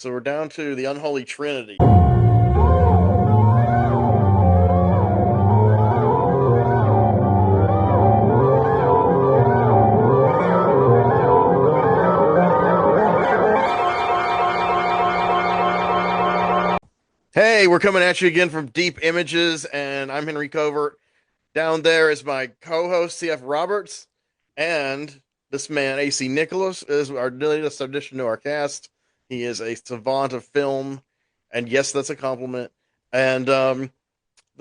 So we're down to the unholy trinity. Hey, we're coming at you again from Deep Images, and I'm Henry Covert. Down there is my co-host CF Roberts, and this man AC Nicholas is our latest addition to our cast. He is a savant of film, and yes, that's a compliment. And the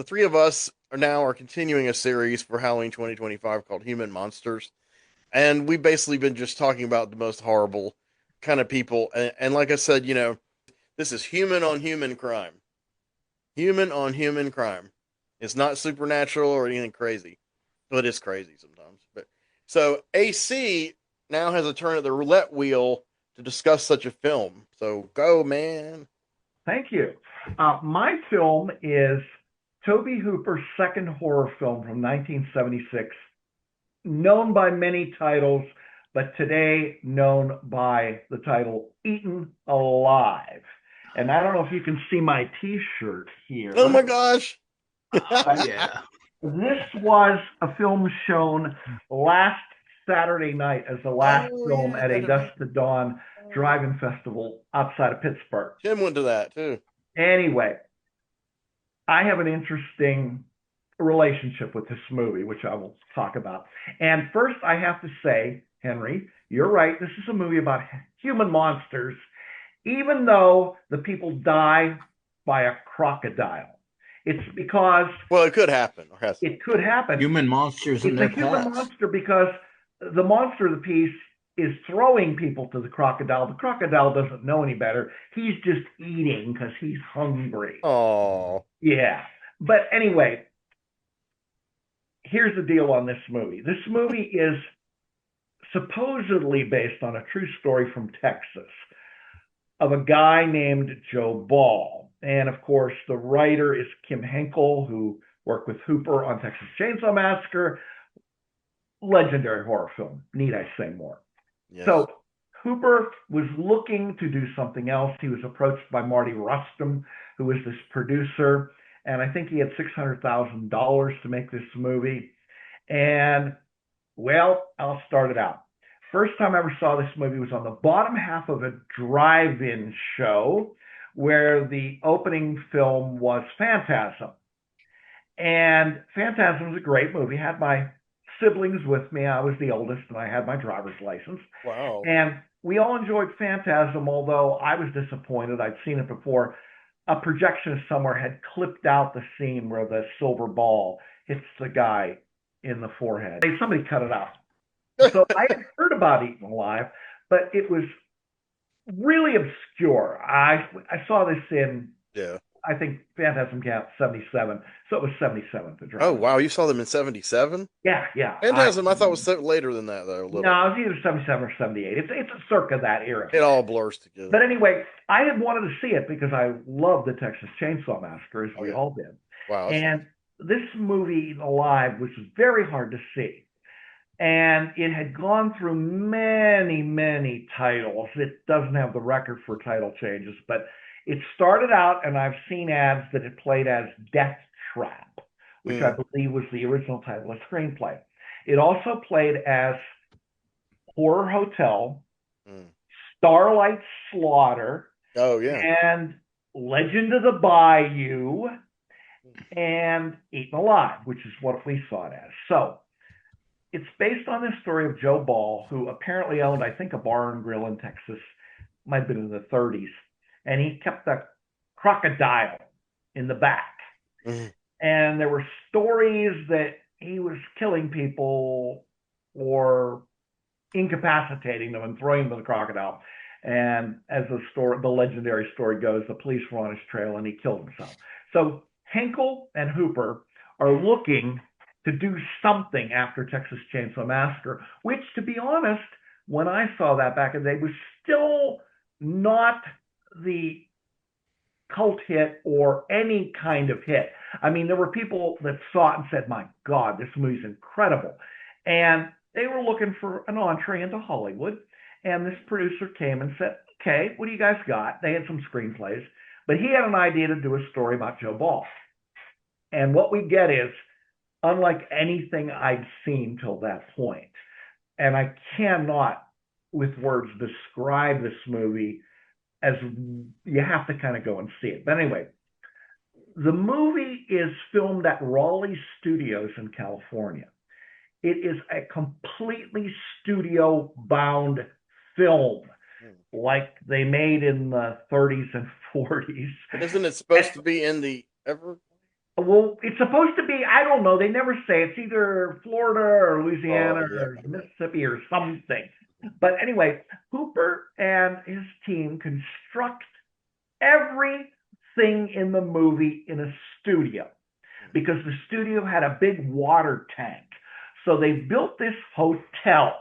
three of us are continuing a series for Halloween 2025 called Human Monsters, and we've basically been just talking about the most horrible kind of people. And like I said, this is human on human crime. Human on human crime. It's not supernatural or anything crazy. Well, it is crazy sometimes. But so AC now has a turn at the roulette wheel to discuss such a film. So go, man. Thank you. My film is Tobe Hooper's second horror film from 1976, known by many titles, but today known by the title Eaten Alive. And I don't know if you can see my T-shirt here. Oh my gosh. Yeah. This was a film shown last Saturday night as the last film at a Dusk to Dawn drive-in festival outside of Pittsburgh. Tim went to that too. Anyway, I have an interesting relationship with this movie, which I will talk about. And first, I have to say, Henry, you're right. This is a movie about human monsters, even though the people die by a crocodile. It's because it could happen. It could happen. Human monsters in their past. It's a human monster because the monster of the piece is throwing people to the crocodile. The crocodile doesn't know any better. He's just eating because he's hungry. Oh. Yeah. But anyway, here's the deal on this movie. This movie is supposedly based on a true story from Texas of a guy named Joe Ball. And of course, the writer is Kim Henkel, who worked with Hooper on Texas Chainsaw Massacre. Legendary horror film. Need I say more? Yes. So Hooper was looking to do something else. He was approached by Marty Rustam, who was this producer, and I think he had $600,000 to make this movie. And, well, I'll start it out. First time I ever saw this movie was on the bottom half of a drive-in show where the opening film was Phantasm. And Phantasm was a great movie. I had my siblings with me. I was the oldest, and I had my driver's license. Wow. And we all enjoyed Phantasm, although I was disappointed. I'd seen it before. A projectionist somewhere had clipped out the scene where the silver ball hits the guy in the forehead. Somebody cut it out. So I had heard about Eaten Alive, but it was really obscure. I saw this in, I think Phantasm came out 77, so it was 77 to drive. Oh, wow. You saw them in 77? Yeah. Phantasm, I thought was later than that, though. No, it was either 77 or 78. It's a circa that era. It all blurs together. But anyway, I had wanted to see it because I love the Texas Chainsaw Massacre, as we all did. Wow. And this movie, Alive, was very hard to see. And it had gone through many, many titles. It doesn't have the record for title changes, but it started out, and I've seen ads that it played as Death Trap, which I believe was the original title of the screenplay. It also played as Horror Hotel, Starlight Slaughter, and Legend of the Bayou, and Eaten Alive, which is what we saw it as. So it's based on this story of Joe Ball, who apparently owned, I think, a bar and grill in Texas, might have been in the 30s, and he kept a crocodile in the back. And there were stories that he was killing people or incapacitating them and throwing them to the crocodile. And as the legendary story goes, the police were on his trail and he killed himself. So Henkel and Hooper are looking to do something after Texas Chainsaw Massacre, which, to be honest, when I saw that back in the day, was still not the cult hit or any kind of hit. I mean, there were people that saw it and said, my God, this movie's incredible. And they were looking for an entree into Hollywood. And this producer came and said, okay, what do you guys got? They had some screenplays, but he had an idea to do a story about Joe Ball. And what we get is unlike anything I'd seen till that point. And I cannot, with words, describe this movie, as you have to kind of go and see it. But anyway, the movie is filmed at Raleigh Studios in California. It is a completely studio bound film like they made in the 30s and 40s. But isn't it supposed to be in the ever? Well, it's supposed to be, I don't know, they never say. It's either Florida or Louisiana or Mississippi or something. But anyway, Hooper and his team construct everything in the movie in a studio because the studio had a big water tank. So they built this hotel,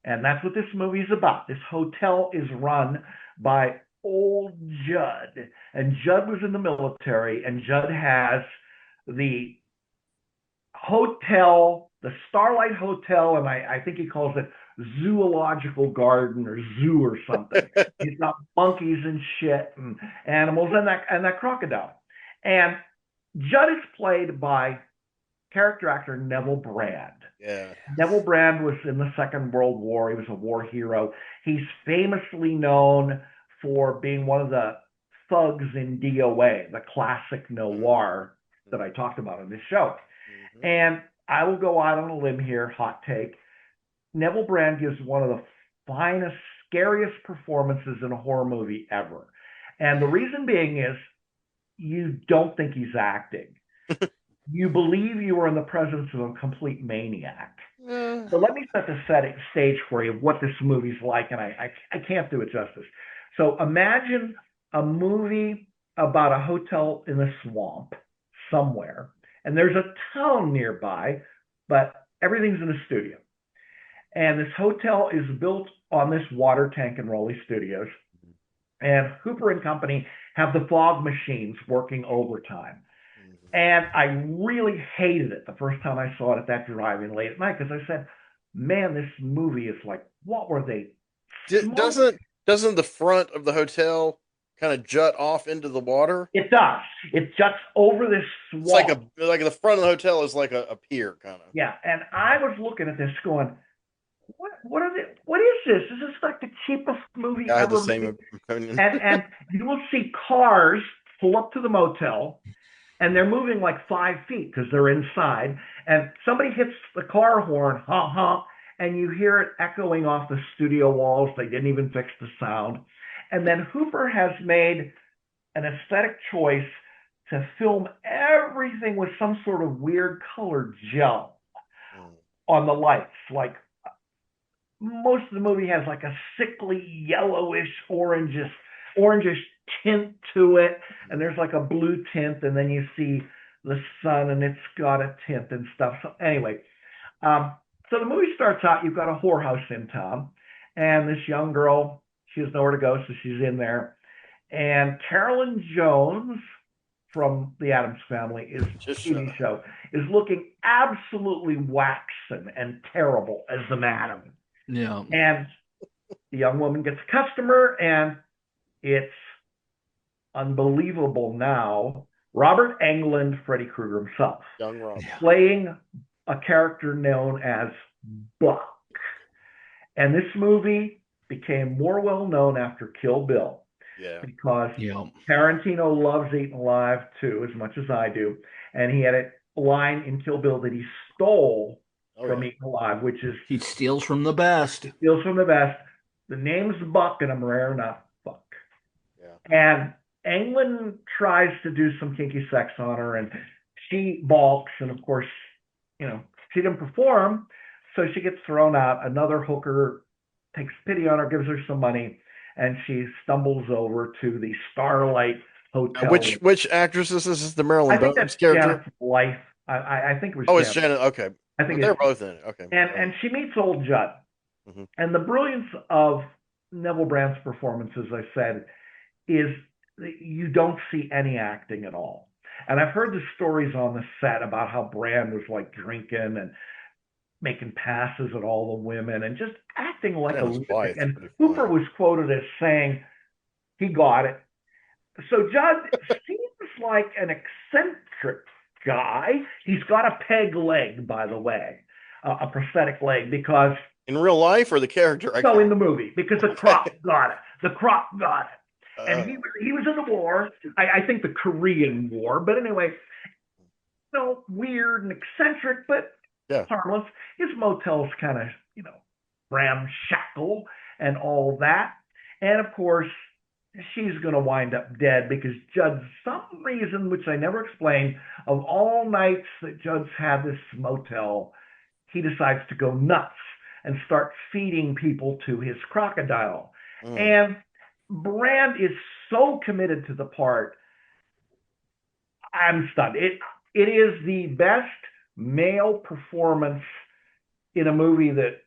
and that's what this movie is about. This hotel is run by old Judd, and Judd was in the military, and Judd has the hotel, the Starlight Hotel, and I think he calls it zoological garden or zoo or something. He's got monkeys and shit and animals and that crocodile. And Judd is played by character actor Neville Brand. Yeah. Neville Brand was in the Second World War. He was a war hero. He's famously known for being one of the thugs in DOA, the classic noir that I talked about on this show. Mm-hmm. And I will go out on a limb here, hot take. Neville Brand gives one of the finest, scariest performances in a horror movie ever. And the reason being is you don't think he's acting. You believe you are in the presence of a complete maniac. So let me set the stage for you of what this movie's like, and I can't do it justice. So imagine a movie about a hotel in the swamp somewhere, and there's a town nearby, but everything's in a studio. And this hotel is built on this water tank in Raleigh Studios, and Hooper and company have the fog machines working overtime. And I really hated it the first time I saw it at that drive-in late at night because I said, man, this movie is like, what were they? Doesn't the front of the hotel kind of jut off into the water? It does. It juts over this swamp. It's like the front of the hotel is like a pier kind of. Yeah, and I was looking at this going, what are they? What is this? Is this like the cheapest movie ever? I had the same opinion. And you will see cars pull up to the motel, and they're moving like 5 feet because they're inside. And somebody hits the car horn, honk, honk, and you hear it echoing off the studio walls. They didn't even fix the sound. And then Hooper has made an aesthetic choice to film everything with some sort of weird colored gel on the lights. Like most of the movie has like a sickly yellowish, orangish tint to it, and there's like a blue tint, and then you see the sun and it's got a tint and stuff. So anyway, so the movie starts out, you've got a whorehouse in town, and this young girl, she has nowhere to go, so she's in there. And Carolyn Jones from the Addams Family TV show is looking absolutely waxen and terrible as the madam. Yeah. And the young woman gets a customer, and it's unbelievable now. Robert Englund, Freddy Krueger himself, young Rob, playing a character known as Buck. And this movie became more well known after Kill Bill. Yeah. Because Tarantino loves Eaten Alive too, as much as I do. And he had a line in Kill Bill that he stole from Eaten Alive, which is he steals from the best. Steals from the best. The name's Buck, and I'm rare enough. Fuck. Yeah. And Englund tries to do some kinky sex on her, and she balks, and of course, you know, she didn't perform, so she gets thrown out. Another hooker takes pity on her, gives her some money, and she stumbles over to the Starlight Hotel. Which actress is this? Is the Marilyn Bones character? Janet's wife. I think it was. Oh, it's Janet. Okay, I think they're both in it. Okay, and she meets old Judd, and the brilliance of Neville Brand's performance, as I said, is you don't see any acting at all. And I've heard the stories on the set about how Brand was like drinking, and making passes at all the women and just acting like a And his lunatic. wife's And pretty Hooper fine. was quoted as saying he got it. So Judd seems like an eccentric guy. He's got a peg leg, by the way, a prosthetic leg, because In real life or the character? I no, can't. in the movie, because the Okay. crop got it. The crop got it. And he Uh, was he was in the war. I think the Korean War, but anyway, weird and eccentric, but yeah. harmless. His motel's kind of, ramshackle and all that. And of course, she's going to wind up dead because Judd, some reason which I never explained, of all nights that Judd's had this motel, he decides to go nuts and start feeding people to his crocodile. Mm. And Brand is so committed to the part. I'm stunned. It is the best male performance in a movie that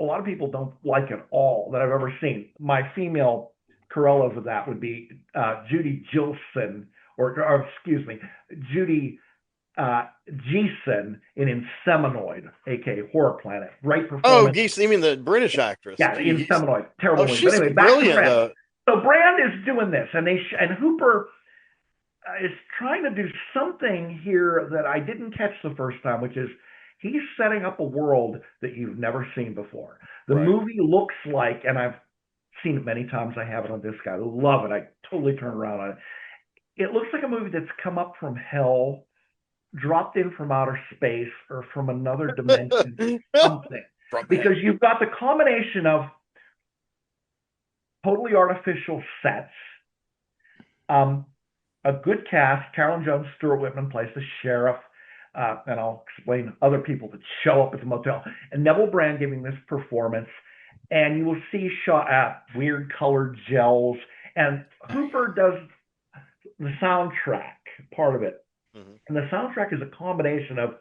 a lot of people don't like at all that I've ever seen. My female correlative of that would be Judy Gilson, or excuse me, Judy Geeson in Inseminoid, aka Horror Planet. Great Oh, performance. Geese. You mean the British actress, Yeah, Judy Geese? Inseminoid, Oh, terrible movie. But she's anyway, back to brilliant. Brand. So Brand is doing this, and Hooper is trying to do something here that I didn't catch the first time, which is he's setting up a world that you've never seen before. The Right. movie looks like, and I've seen it many times. I have it on disc. I love it. I totally turn around on it. It looks like a movie that's come up from hell, dropped in from outer space, or from another dimension, something. From hell. Because you've got the combination of totally artificial sets, a good cast. Carolyn Jones, Stuart Whitman plays the sheriff, and I'll explain other people that show up at the motel. And Neville Brand giving this performance, and you will see shot at weird colored gels. And Hooper does the soundtrack part of it, and the soundtrack is a combination of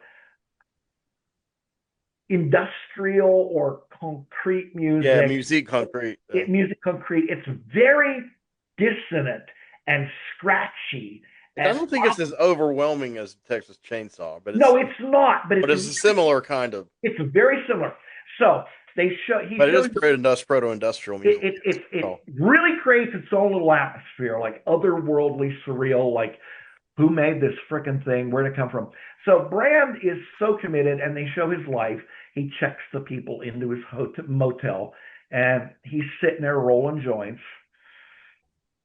industrial or concrete Yeah, music. music concrete. Music concrete. It's very dissonant and scratchy. I And don't think it's as overwhelming as Texas Chainsaw, but no, it's not. But it's a similar kind of. it's very similar. So they show he But it is shows proto-industrial music. it really creates its own little atmosphere, like otherworldly, surreal. Like, who made this frickin' thing? Where'd it come from? So Brand is so committed, and they show his life. He checks the people into his motel, and he's sitting there rolling joints,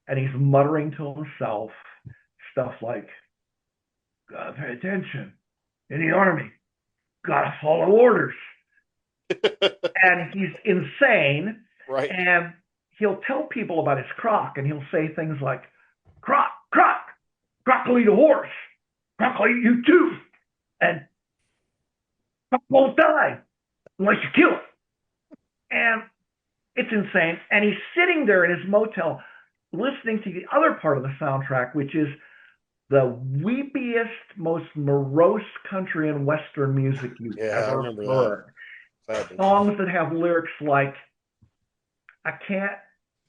and he's muttering to himself stuff like, "Gotta pay attention in the army. Gotta follow orders." And he's insane, Right. and he'll tell people about his croc, and he'll say things like, "Croc, croc, croc will eat a horse. Croc will eat you too, and croc won't die unless you kill it." And it's insane. And he's sitting there in his motel listening to the other part of the soundtrack, which is the weepiest, most morose country and western music you've Yeah, I ever remember heard. that. Songs that have lyrics like, "I can't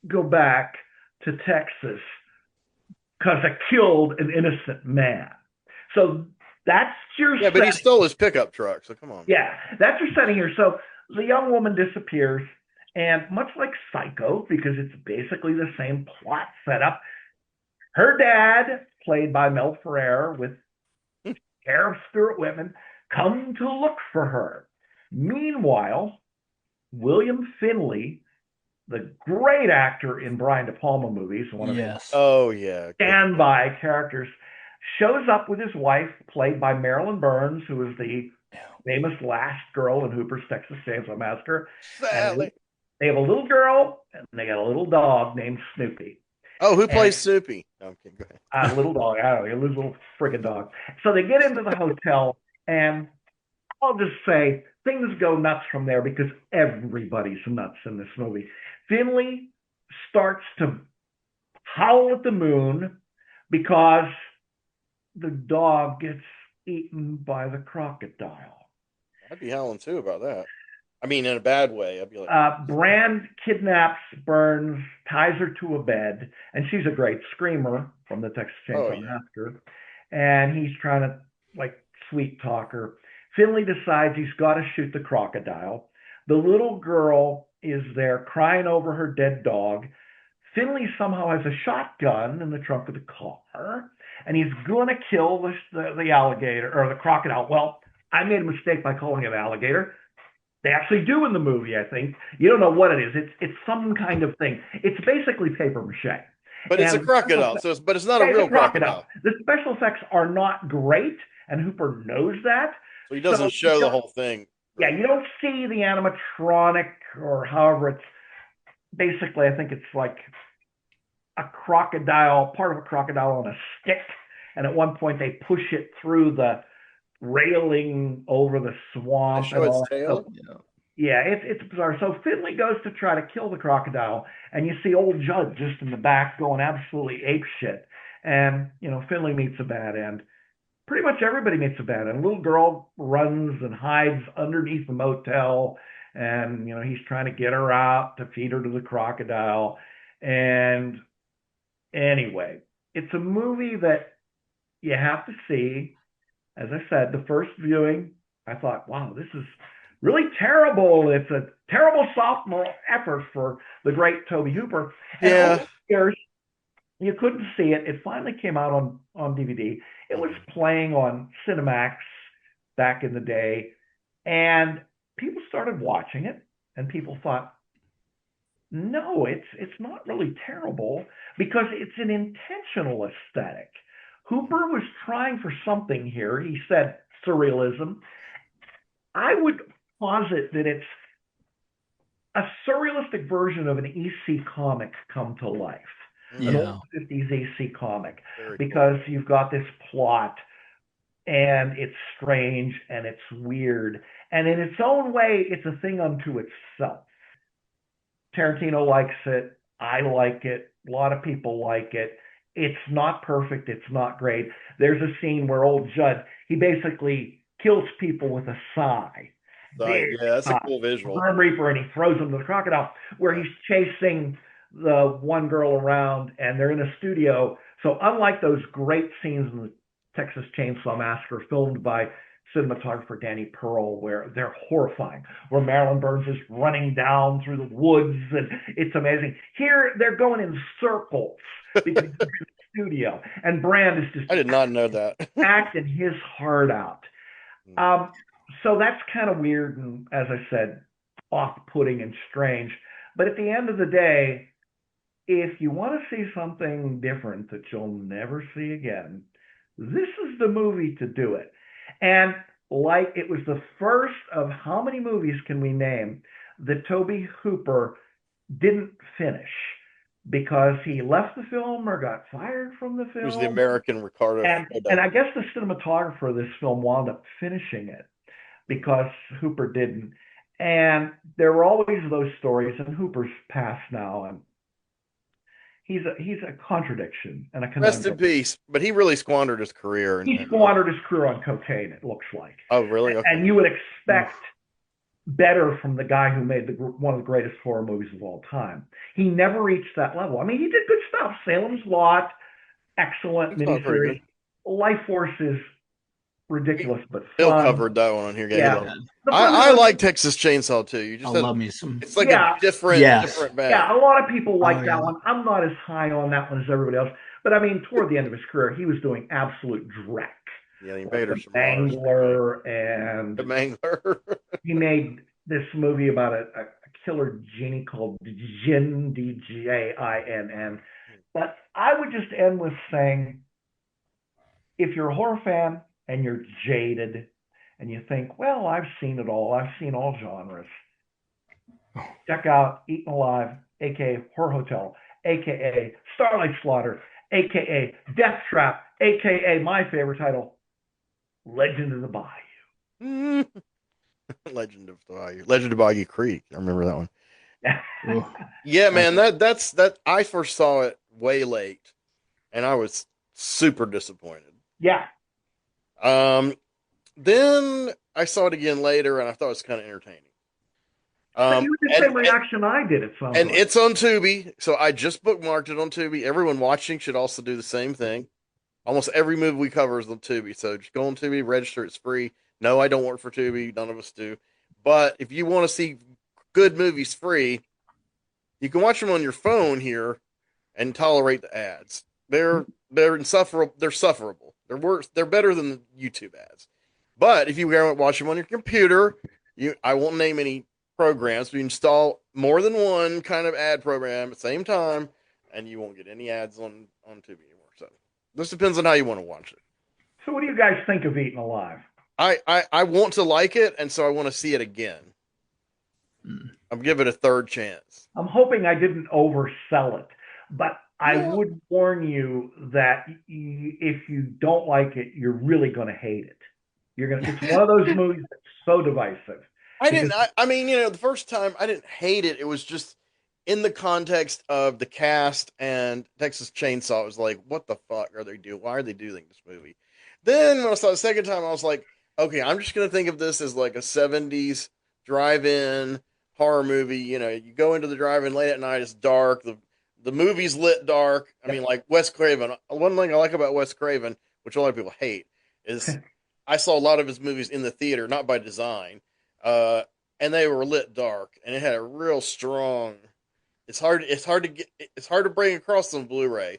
go back to Texas because I killed an innocent man." So that's your Yeah, but he setting. stole his pickup truck, so come on. Yeah, that's your setting here. So the young woman disappears, and much like Psycho, because it's basically the same plot setup, her dad, played by Mel Ferrer, with Sheriff Stuart Whitman, come to look for her. Meanwhile, William Finley, the great actor in Brian De Palma movies, one of his Yes. Oh yeah. standby characters, shows up with his wife, played by Marilyn Burns, who is the famous last girl in Hooper's Texas Chainsaw Massacre. And Sally. they have a little girl, and they got a little dog named Snoopy. Oh, who plays And Soupy? No, I'm kidding. Go ahead. a little dog, I don't know, a little friggin' dog. So they get into the hotel, and I'll just say things go nuts from there because everybody's nuts in this movie. Finley starts to howl at the moon because the dog gets eaten by the crocodile. I'd be howling too about that. I mean, in a bad way. I'd be like, Brand kidnaps Burns, ties her to a bed, and she's a great screamer from the Texas Chainsaw Massacre. And he's trying to like sweet talk her. Finley decides he's got to shoot the crocodile. The little girl is there crying over her dead dog. Finley somehow has a shotgun in the trunk of the car, and he's going to kill the alligator or the crocodile. Well, I made a mistake by calling it alligator. They actually do in the movie, I think. You don't know what it is. It's some kind of thing. It's basically paper mache. But it's a And crocodile, but it's not a yeah, it's real a crocodile. crocodile. The special effects are not great, and Hooper knows that. So he So doesn't show the whole thing. yeah, you don't see the animatronic or however it's basically, I think it's like a crocodile, part of a crocodile on a stick. And at one point they push it through the railing over the They swamp show and its all that. So, tail. yeah, it's bizarre. So Finley goes to try to kill the crocodile, and you see old Judd just in the back going absolutely apeshit. And, Finley meets a bad end. Pretty much everybody meets a bad end. A little girl runs and hides underneath the motel, and, he's trying to get her out to feed her to the crocodile. And anyway, it's a movie that you have to see. As I said, the first viewing, I thought, wow, this is really terrible. It's a terrible sophomore effort for the great Tobe Hooper. And Yeah. over the years, you couldn't see it. It finally came out on DVD. It was playing on Cinemax back in the day, and people started watching it, and people thought, no, it's not really terrible because it's an intentional aesthetic. Hooper was trying for something here. He said surrealism. I would posit that it's a surrealistic version of an EC comic come to life, an old 50s EC comic, because you've got this plot and it's strange and it's weird. And in its own way, it's a thing unto itself. Tarantino likes it. I like it. A lot of people like it. It's not perfect. It's not great. There's a scene where old Judd, he basically kills people with a sigh. Yeah, that's a cool visual. Grim Reaper, and he throws him to the crocodile, where he's chasing the one girl around, and they're in a studio. So unlike those great scenes in the Texas Chainsaw Massacre filmed by cinematographer Danny Pearl, where they're horrifying, where Marilyn Burns is running down through the woods, and it's amazing. Here, they're going in circles because they're in the studio, and Brand is just I did not know that. acting his heart out. So that's kind of weird and, as I said, off-putting and strange. But at the end of the day, if you want to see something different that you'll never see again, this is the movie to do it. And like it was the first of how many movies can we name that Tobe Hooper didn't finish because he left the film or got fired from the film. It was the American Ricardo. And I guess the cinematographer of this film wound up finishing it because Hooper didn't. And there were always those stories, and Hooper's passed now, and he's a contradiction and a conundrum. Rest in peace. But he really squandered his career. He squandered his career on cocaine, it looks like. Oh, really? Okay. And you would expect better from the guy who made one of the greatest horror movies of all time. He never reached that level. I mean, he did good stuff. Salem's Lot, excellent miniseries. Life Force is ridiculous, but fun. Bill covered that one on here. Yeah. I like Texas Chainsaw too. You just love me some. It's like a different bag. Yeah, a lot of people like that one. I'm not as high on that one as everybody else. But I mean, toward the end of his career, he was doing absolute dreck. Yeah, the Invaders from Mangler and the Mangler. He made this movie about a killer genie called Jinn, Djinn. But I would just end with saying, if you're a horror fan and you're jaded and you think, well, I've seen it all, I've seen all genres, check out Eaten Alive, aka Horror Hotel, aka Starlight Slaughter, aka Death Trap, aka my favorite title, Legend of the Bayou. Legend of Bayou Creek. I remember that one. Yeah, man, that's I first saw it way late, and I was super disappointed. Yeah. Then I saw it again later, and I thought it was kind of entertaining. But you had the same reaction I did at some point. And it's on Tubi, so I just bookmarked it on Tubi. Everyone watching should also do the same thing. Almost every movie we cover is on Tubi, so just go on Tubi, register. It's free. No, I don't work for Tubi. None of us do. But if you want to see good movies free, you can watch them on your phone here and tolerate the ads. They're insufferable. They're sufferable. They're worse. They're better than the YouTube ads. But if you go and watch them on your computer, I won't name any programs. But you install more than one kind of ad program at the same time, and you won't get any ads on Tubi anymore. So this depends on how you want to watch it. So, what do you guys think of Eaten Alive? I want to like it, and so I want to see it again. Mm. I'm giving it a third chance. I'm hoping I didn't oversell it, but I Yeah, would warn you that if you don't like it, you're really going to hate it. You're gonna. It's one of those movies that's so divisive I because didn't. I mean, the first time I didn't hate it. It was just in the context of the cast and Texas Chainsaw. It was like, what the fuck are they doing? Why are they doing this movie? Then when I saw it the second time, I was like, okay, I'm just gonna think of this as like a '70s drive-in horror movie. You go into the drive-in late at night. It's dark. The movie's lit dark. I mean, yep. like Wes Craven. One thing I like about Wes Craven, which a lot of people hate, is I saw a lot of his movies in the theater, not by design, uh, and they were lit dark, and it had a real strong. It's hard to get. It's hard to bring across on Blu-ray.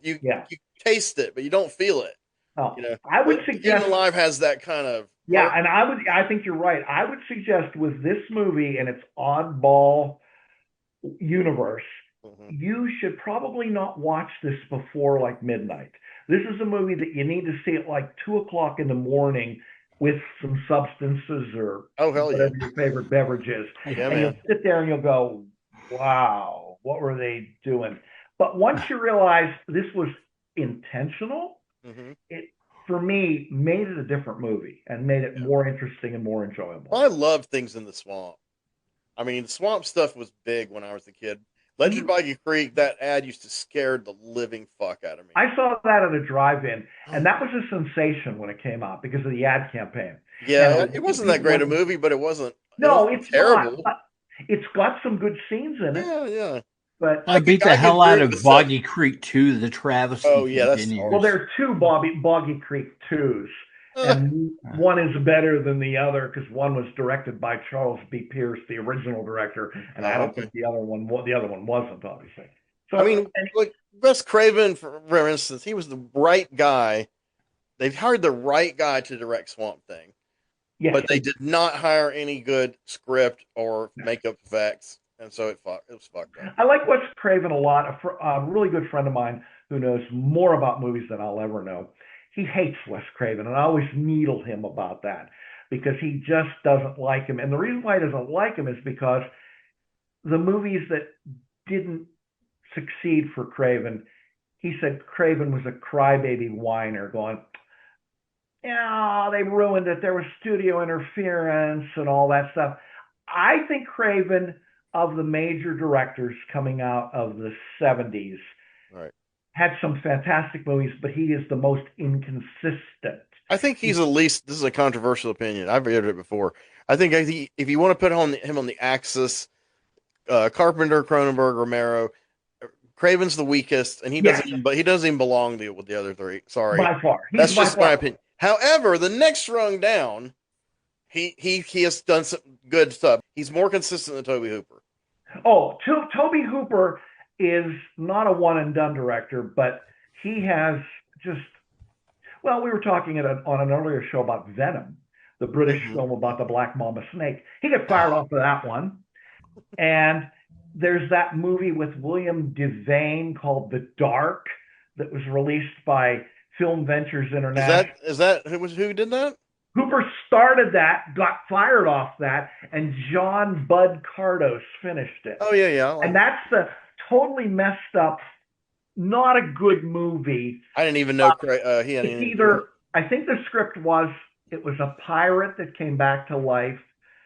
Yeah. You taste it, but you don't feel it. Oh, I would But Eaten suggest. Alive has that kind of Yeah, and I think you're right. I would suggest with this movie and its oddball universe, Mhm. you should probably not watch this before like midnight. This is a movie that you need to see at like 2 o'clock in the morning with some substances or Oh hell yeah, whatever your favorite beverage is. yeah And you'll man. sit there and you'll go, wow, what were they doing? But once you realize this was intentional, Hmm. it for me made it a different movie and made it Yeah. more interesting and more Well, enjoyable. I love things in the swamp. I mean, the swamp stuff was big when I was a kid. Legend Mhm. Boggy Creek, that ad used to scare the living fuck out of me. I saw that at a drive-in, and that was a sensation when it came out because of the ad campaign. And a Yeah, lot it of wasn't that people great a went, movie, but it wasn't. It no, wasn't it's not, terrible. but it's got some good scenes in it. Yeah, yeah. But I beat the I could hell agree out with the of set. Boggy Creek 2. The travesty Oh yeah, that's well, horrible. continues. there are two Boggy Creek twos, Uh, and one is better than the other because one was directed by Charles B. Pierce, the original director, and I oh, don't okay. think the other one wasn't, obviously. I So, mean, like Wes Craven, for instance, he was the right guy. They've hired the right guy to direct Swamp Thing, yes, but they did not hire any good script or makeup effects, and so it was fucked up. I like Wes Craven a lot. A really good friend of mine who knows more about movies than I'll ever know. He hates Wes Craven, and I always needle him about that because he just doesn't like him. And the reason why he doesn't like him is because the movies that didn't succeed for Craven, he said Craven was a crybaby whiner, going, "Yeah, they ruined it. There was studio interference and all that stuff." I think Craven, of the major directors coming out of the 70s, All right. had some fantastic movies, but he is the most inconsistent. I think he's He, at least. This is a controversial opinion. I've read it before. I think if you want to put him on the axis, Carpenter, Cronenberg, Romero, Craven's the weakest, and yes, he doesn't even belong with the other three. Sorry, by far. that's He's by just my far. opinion. However, the next rung down, he has done some good stuff. He's more consistent than Toby Hooper. Oh, Tobe Hooper is not a one and done director, but he has just, well, we were talking on an earlier show about Venom, the British Hmm. film about the Black Mamba snake. He got fired off of that one. And there's that movie with William Devane called The Dark that was released by Film Ventures International. Is that who did that? Hooper started that, got fired off that, and John Bud Cardos finished it. Oh yeah, yeah, I like And it. that's the totally messed up, not a good movie. I didn't even know he had It's anything to do with it. either, I think the script was, it was a pirate that came back to life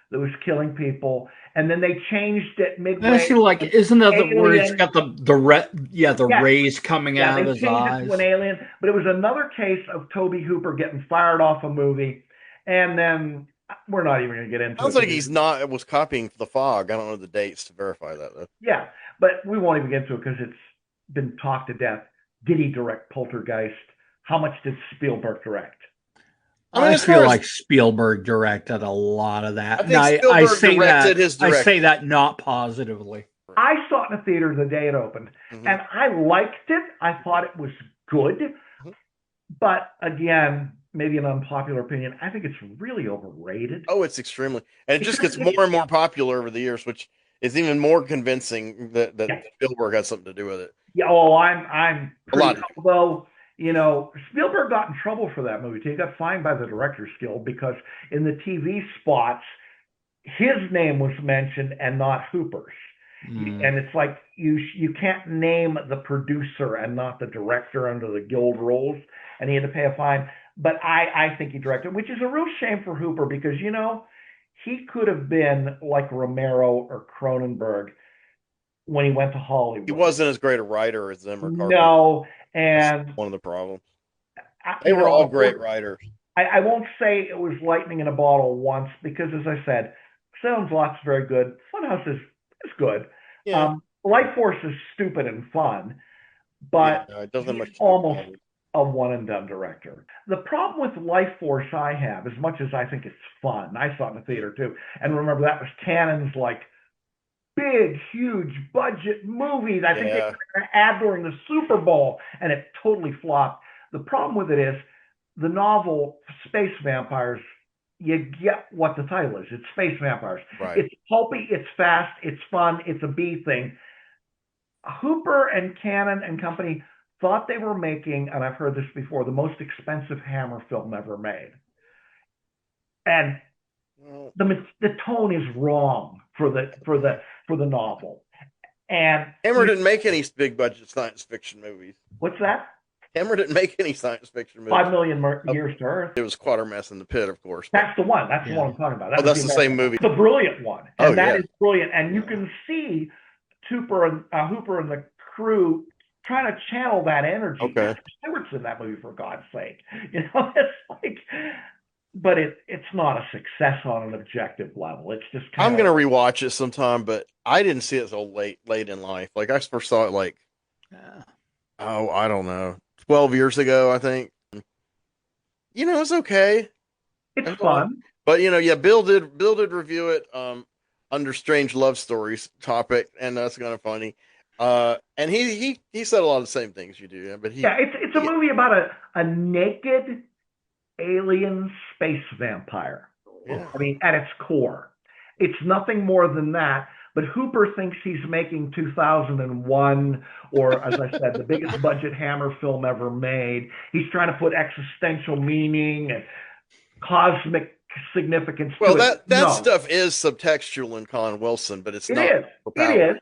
that was killing people, and then they changed it I midway see, like, to an isn't that where he's alien. got the Yes, rays coming yeah, out of they his changed it to an eyes? alien, but it was another case of Tobe Hooper getting fired off a movie, and then we're not even going to get into Sounds it like because he's not was copying The Fog. I don't know the dates to verify that though. yeah, but we won't even get into it because it's been talked to death. Did he direct Poltergeist? How much did Spielberg direct? I mean, I as far feel as like Spielberg directed a lot of I that. And think I Spielberg say directed that his I direction. say that not positively. I saw it in the theater the day it opened, and I liked it. I thought it was good, but again, maybe an unpopular opinion. I think it's really overrated. Oh, it's extremely, and it just Because gets more and more popular over the years, which is even more convincing that yeah, Spielberg has something to do with it. yeah. Oh, I'm A pretty. lot. Although Spielberg got in trouble for that movie. He got fined by the Directors Guild because in the TV spots his name was mentioned and not Hooper's. Mm. And it's like you can't name the producer and not the director under the guild rules, and he had to pay a fine. But I think he directed, which is a real shame for Hooper because he could have been like Romero or Cronenberg when he went to He Hollywood. wasn't as great a writer as them or Carpenter. No, That's and one of the problems. I, They you were know, all great writers. I won't say it was lightning in a bottle once because, as I said, Salem's Lot's very good. Funhouse is good. Yeah, Life Force is stupid and fun, yeah. but It doesn't have he's much to do with almost Hollywood. a one and done director. The problem with Life Force I have, as much as I think it's fun, I saw it in the theater too. And remember, that was Cannon's like big, huge budget movie that I think they Yeah. were going to add during the Super Bowl, and it totally flopped. The problem with it is the novel Space Vampires, you get what the title is. It's Space Vampires. Right. It's pulpy, it's fast, it's fun, it's a B thing. Hooper and Cannon and company thought they were making, and I've heard this before, the most expensive Hammer film ever made. And Well, the tone is wrong for the novel. And Hammer didn't make any big budget science fiction movies. what's that? Hammer didn't make any science fiction movies. 5 million years to Earth. It was Quatermass in the Pit, of course. That's the one. That's the Yeah. one I'm talking about. Oh, that's the same movie. The brilliant one, Oh, and that yeah. is brilliant. And you can see Hooper and the crew trying to channel that energy. Okay. Patrick Stewart's in that movie, for God's sake. It's like, but it's not a success on an objective level. It's just I'm gonna rewatch it sometime, but I didn't see it so late in life. Like I first saw it like I don't know, 12 years ago, I think. It's okay. It's fun. But yeah, Bill did review it under Strange Love Stories topic, and that's kind of funny. And he said a lot of the same things you do, yeah, but it's a movie about a naked alien space vampire. Yeah. I mean, at its core, it's nothing more than that. But Hooper thinks he's making 2001, or as I said, the biggest budget Hammer film ever made. He's trying to put existential meaning and cosmic significance well, to it. that No, stuff is subtextual in Con Wilson, but it's it not is. overpowering. It is.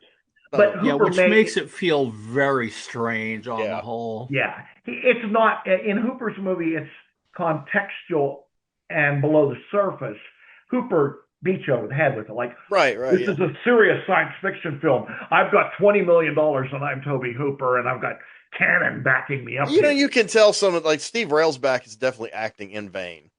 But Yeah, Hooper which makes it feel very strange on the whole. Yeah, it's not in Hooper's movie. It's contextual and below the surface. Hooper beats you over the head with it. Like, right. This is a serious science fiction film. I've got $20 million and I'm Tobe Hooper and I've got Cannon backing me up. You can tell someone like Steve Railsback is definitely acting in vain,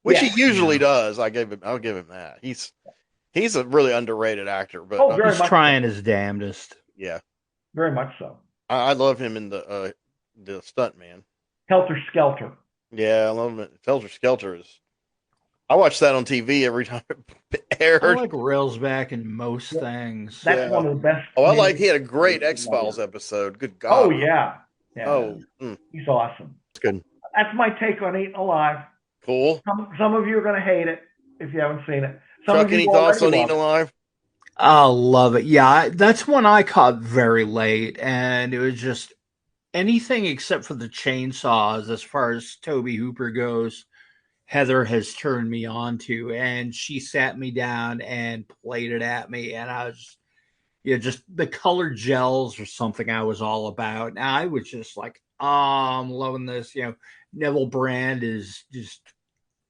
which he usually does. I'll give him that. He's a really underrated actor, but he's trying his damnedest. Yeah, very much so. I love him in the Stunt Man. Helter Skelter. Yeah, I love him. Helter Skelter is. I watch that on TV every time it aired. I like Railsback in most things. That's one of the best. Oh, he had a great X-Files episode. Good God. Oh, yeah. Oh. He's awesome. It's good. That's my take on Eaten Alive. Cool. Some of you are going to hate it if you haven't seen it. Chuck, any thoughts on Eaten Alive? I love it. Yeah, that's one I caught very late, and it was just anything except for the chainsaws as far as Tobe Hooper goes. Heather has turned me on to, and she sat me down and played it at me, and I was, just the color gels or something I was all about. And I was just like, I'm loving this. Neville Brand is just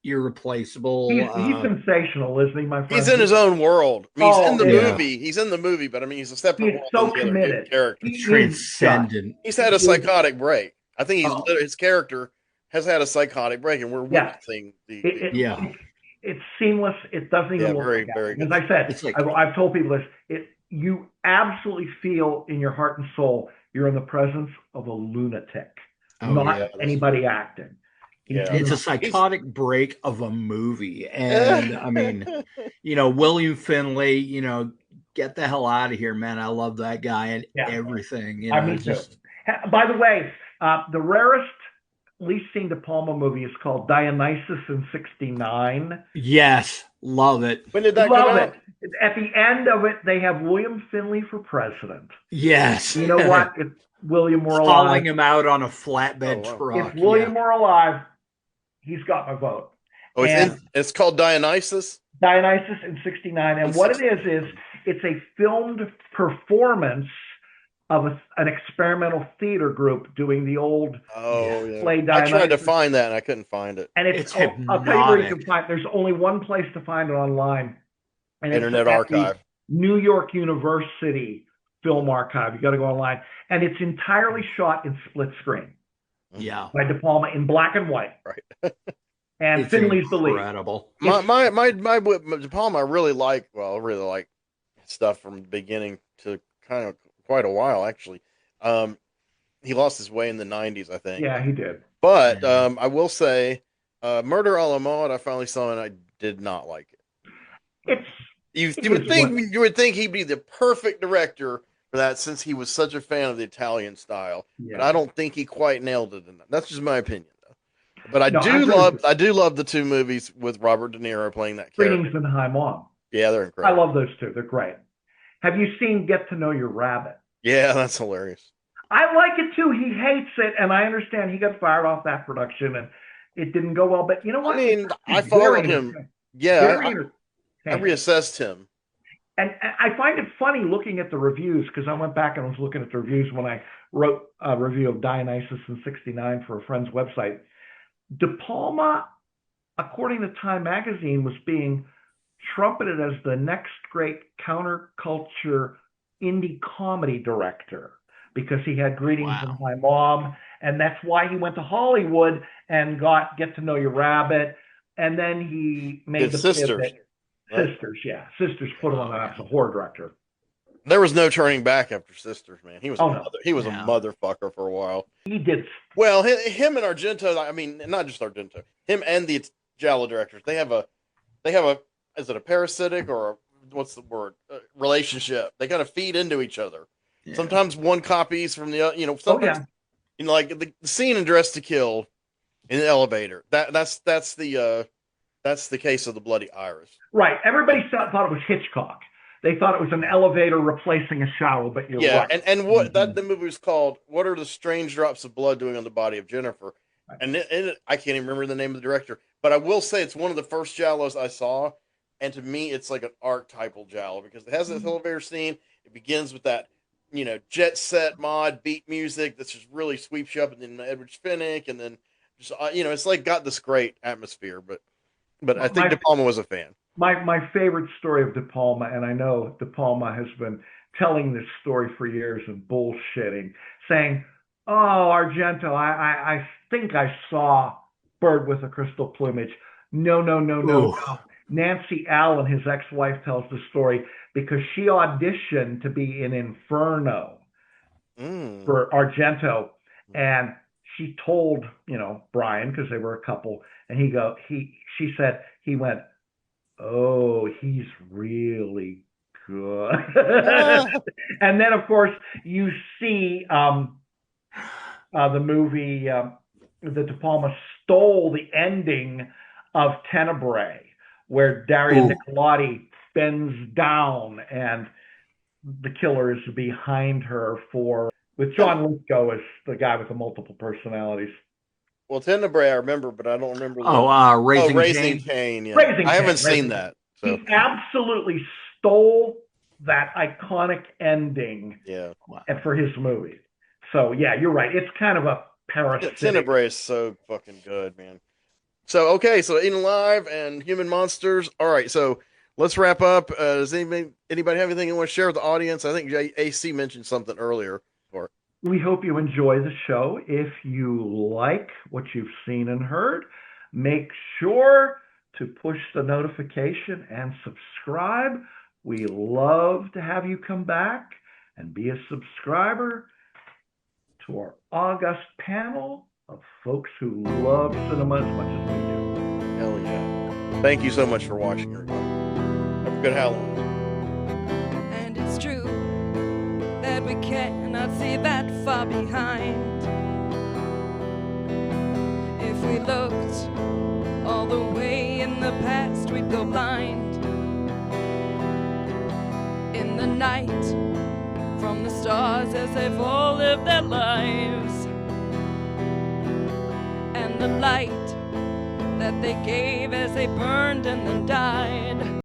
irreplaceable. He's sensational, isn't he, my friend? He's in his own world. I mean, he's in the yeah. movie. He's in the movie, but I mean, he's a separate He's so committed. character. He's transcendent. He's had a psychotic break. I think his character has had a psychotic break, and we're witnessing it's seamless. It doesn't even look very, like very good. As I said, I've told people this. You absolutely feel in your heart and soul you're in the presence of a lunatic, not anybody acting. Yeah. It's a He's psychotic break of a movie. And I mean, William Finley, get the hell out of here, man. I love that guy and Yeah, everything, me too. just By the way, the rarest, least seen De Palma movie is called Dionysus in '69. yes, love it. when did that come Love it. out? At the end of it, they have William Finley for president. Yes. You know what? If William were alive, Hauling him out on a Oh flatbed wow. if truck. Yeah. William were alive, he's got my vote. Oh, And it's called Dionysus Dionysus in '69. in And what it is 69. it's a filmed performance of an experimental theater group doing the old Yeah. Oh yeah. play I tried to Dionysus. find that and I couldn't find it. And It's I'll tell you where you hypnotic. can find it. There's only one place to find it online, and it's Internet at the Archive. New York University Film Archive. You got to go online. And it's entirely shot in split screen Yeah. by De Palma in black and white. Right. And It's Finley's the lead. incredible. My De Palma, I really like. Well, I really like stuff from the beginning to kind of quite a while actually. Um, he lost his way in the '90s, I think. Yeah, he did. But Yeah. I will say, Murder a la Mode, I finally saw and I did not like it. It's You it would is what think he'd be the perfect director for that since he was such a fan of the Italian style. But I yeah. don't think he quite nailed it in that. That's just my opinion, though. But No, I agree with you. I do love the two movies with Robert De Niro playing that character. Greetings and High Mom. Yeah, they're I incredible. love those two. They're great. Have you seen Get to Know Your Rabbit? Yeah, that's hilarious. I like it too. He hates it, and I understand he got fired off that production, and it didn't go well. But you know I what? It's mean, I actually very followed him. entertaining. Yeah, Very I entertaining. reassessed him. And I find it funny looking at the reviews because I went back and was looking at the reviews when I wrote a review of Dionysus in '69 for a friend's website. De Palma, according to Time magazine, was being trumpeted as the next great counterculture indie comedy director because he had Greetings from Wow. My Mom, and that's why he went to Hollywood and got Get to Know Your Rabbit, and then he made Did the Sisters. pivot. Right? Sisters, yeah, Sisters put him on Oh, the yeah. as a horror director. There was no turning back after Sisters, man. Oh no, He was a Yeah. motherfucker for a while. he did. Well, him and Argento. I mean, not just Argento. Him and the Giallo directors. They have a. Is it a parasitic or what's the word? Relationship. They kind of feed into each other. Yeah. Sometimes one copies from the other. Oh Sometimes yeah, like the scene in Dress to Kill in the elevator. That's the case of the Bloody Iris. right. Everybody thought it was Hitchcock. They thought it was an elevator replacing a shower, but you're Yeah, right. and what Mhm. the movie was called? What are the strange drops of blood doing on the body of Jennifer? Right. And I can't even remember the name of the director, but I will say it's one of the first Giallos I saw, and to me, it's like an archetypal Giallo because it has this elevator scene. It begins with that, jet set mod beat music that just really sweeps you up, and then Edward Finnick, and then just it's like got this great atmosphere. But I think My De Palma was a fan. my favorite story of De Palma, and I know De Palma has been telling this story for years and bullshitting, saying, "Oh, Argento, I think I saw Bird with a Crystal Plumage." No, no, no, no, Ooh. no. Nancy Allen, his ex-wife, tells the story because she auditioned to be in Inferno Mm. for Argento, and she told Brian because they were a couple, and she said he went, "Oh, he's really good." Ah. And then, of course, you see the movie that De Palma stole the ending of Tenebrae, where Daria Ooh. Nicolodi bends down and the killer is behind her with John Lithgow as the guy with the multiple personalities. Well, Tenebrae I remember, but I don't remember the. Oh, Oh, Raising Raising Cain. Cain. Yeah, Raising I haven't Cain, seen Raising Cain. that. So He absolutely stole that iconic ending yeah, Wow. for his movie. So yeah, you're right. It's kind of a parasitic. Tenebrae is so fucking good, man. So okay, so Eating Alive and Human Monsters. All right, so let's wrap up. Does anybody have anything you want to share with the audience? I think AC mentioned something earlier. Or We hope you enjoy the show. If you like what you've seen and heard, make sure to push the notification and subscribe. We love to have you come back and be a subscriber to our August panel of folks who love cinema as much as we do. Hell yeah. Thank you so much for watching, everybody. Have a good Halloween. And it's true that we cannot see that far behind. If we looked all the way in the past, we'd go blind. In the night, from the stars as they've all lived their lives, and the light that they gave as they burned and then died.